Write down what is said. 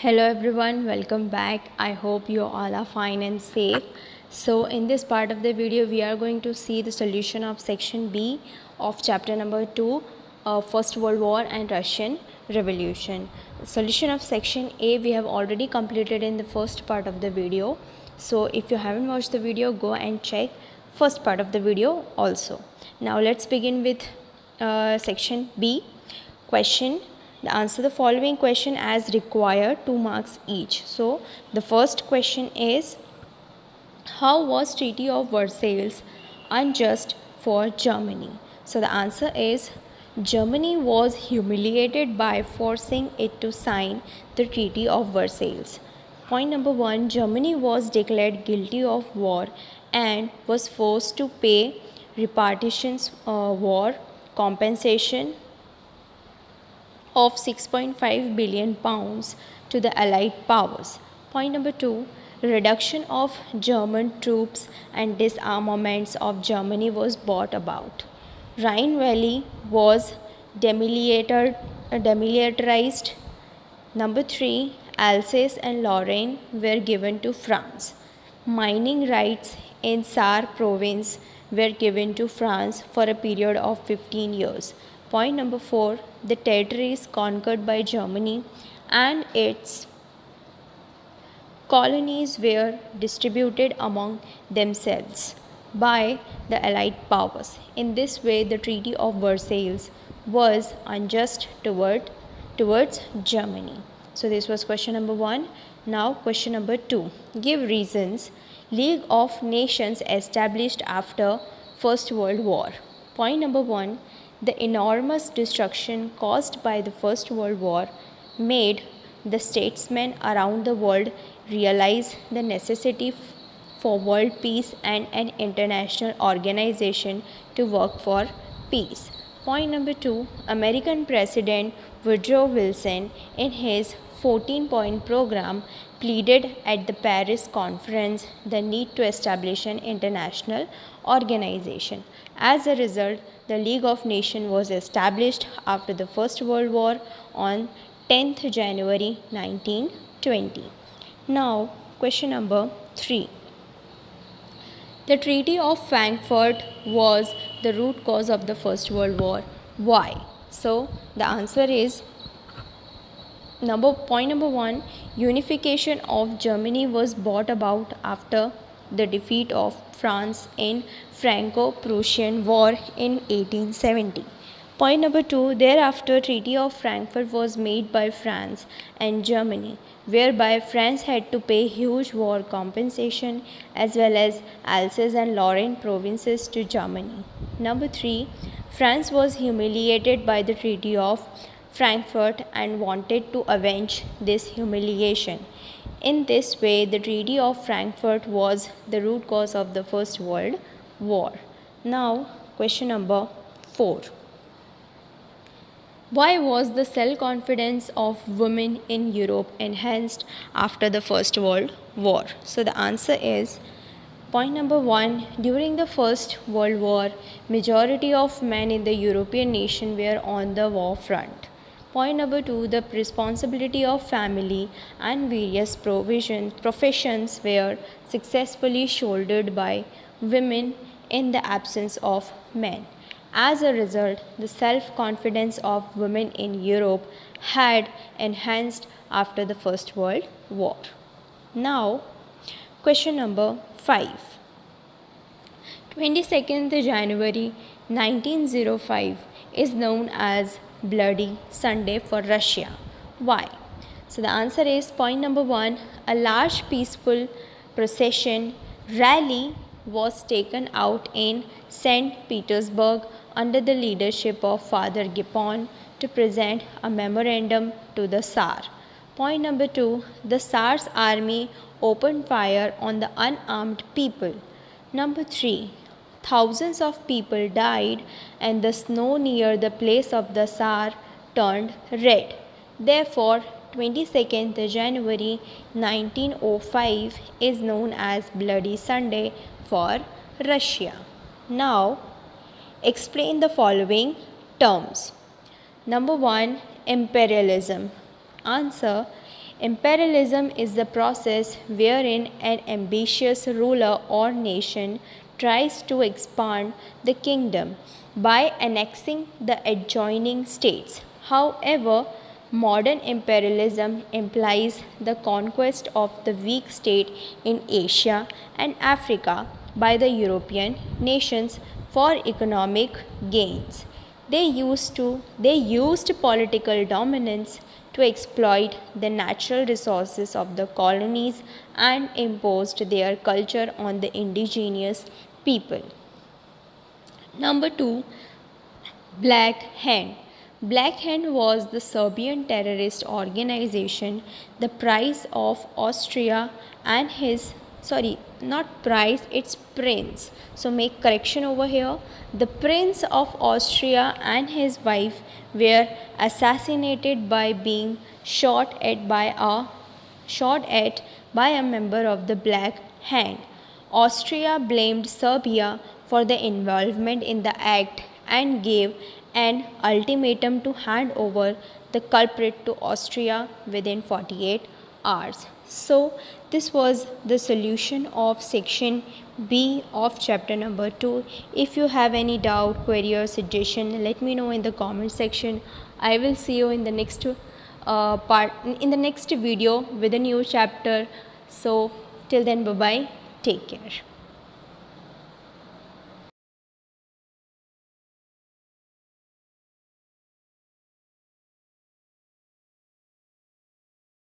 Hello everyone, welcome back. I hope you all are fine and safe. So in this part of the video we are going to see the solution of section B of chapter number 2, First World War and Russian Revolution. Solution of section A we have already completed in the first part of the video. So if you haven't watched the video, go and check first part of the video also. Now let's begin with section B. Question: answer the following question as required, 2 marks each. So the first question is, how was Treaty of Versailles unjust for Germany? So the answer is, Germany was humiliated by forcing it to sign the Treaty of Versailles. Point number 1, Germany was declared guilty of war and was forced to pay reparations, war compensation of 6.5 billion pounds to the Allied powers. Point number 2, reduction of German troops and disarmaments of Germany was brought about. Rhine Valley was demilitarized. Number 3, Alsace and Lorraine were given to France. Mining rights in Saar province were given to France for a period of 15 years. Point number 4, the territories conquered by Germany and its colonies were distributed among themselves by the Allied powers. In this way, the Treaty of Versailles was unjust towards Germany. So this was question number 1. Now question number 2. Give reasons. League of Nations established after First World War. Point number 1. The enormous destruction caused by the First World War made the statesmen around the world realize the necessity for world peace and an international organization to work for peace. Point number 2, American President Woodrow Wilson in his 14-point program pleaded at the Paris conference the need to establish an international organization. As a result, the League of Nations was established after the First World War on 10th January 1920. Now, question number 3. The Treaty of Frankfurt was the root cause of the First World War. Why? So, the answer is point number 1, unification of Germany was brought about after the defeat of France in Franco-Prussian War in 1870. Point number 2, thereafter Treaty of Frankfurt was made by France and Germany, whereby France had to pay huge war compensation as well as Alsace and Lorraine provinces to Germany. Number 3, France was humiliated by the Treaty of Frankfurt and wanted to avenge this humiliation. In this way, the Treaty of Frankfurt was the root cause of the First World War. Now, question number 4. Why was the self-confidence of women in Europe enhanced after the First World War? So the answer is, point number 1, during the First World War, majority of men in the European nation were on the war front. Point number 2, the responsibility of family and various professions were successfully shouldered by women in the absence of men. As a result, the self-confidence of women in Europe had enhanced after the First World War. Now, question number 5. 22nd January 1905 is known as Bloody Sunday for Russia. Why? So the answer is, point number 1, a large peaceful procession rally was taken out in St. Petersburg under the leadership of Father Gipon to present a memorandum to the Tsar. Point number 2, the Tsar's army opened fire on the unarmed people. Number 3, thousands of people died and the snow near the place of the Tsar turned red. Therefore, 22nd January 1905 is known as Bloody Sunday for Russia. Now, explain the following terms. Number 1, imperialism. Answer: Imperialism is the process wherein an ambitious ruler or nation tries to expand the kingdom by annexing the adjoining states. However, modern imperialism implies the conquest of the weak state in Asia and Africa by the European nations for economic gains. They used political dominance to exploit the natural resources of the colonies and imposed their culture on the indigenous people. Number 2, Black Hand. Black Hand was the Serbian terrorist organization. The price of Austria and his, sorry, not price, it's prince. So make correction over here. The prince of Austria and his wife were assassinated by being shot at by a member of the Black Hand. Austria blamed Serbia for the involvement in the act and gave an ultimatum to hand over the culprit to Austria within 48 hours. So, this was the solution of section B of chapter number 2. If you have any doubt, query, or suggestion, let me know in the comment section. I will see you in the next next video with a new chapter. So, till then, bye bye. Take care.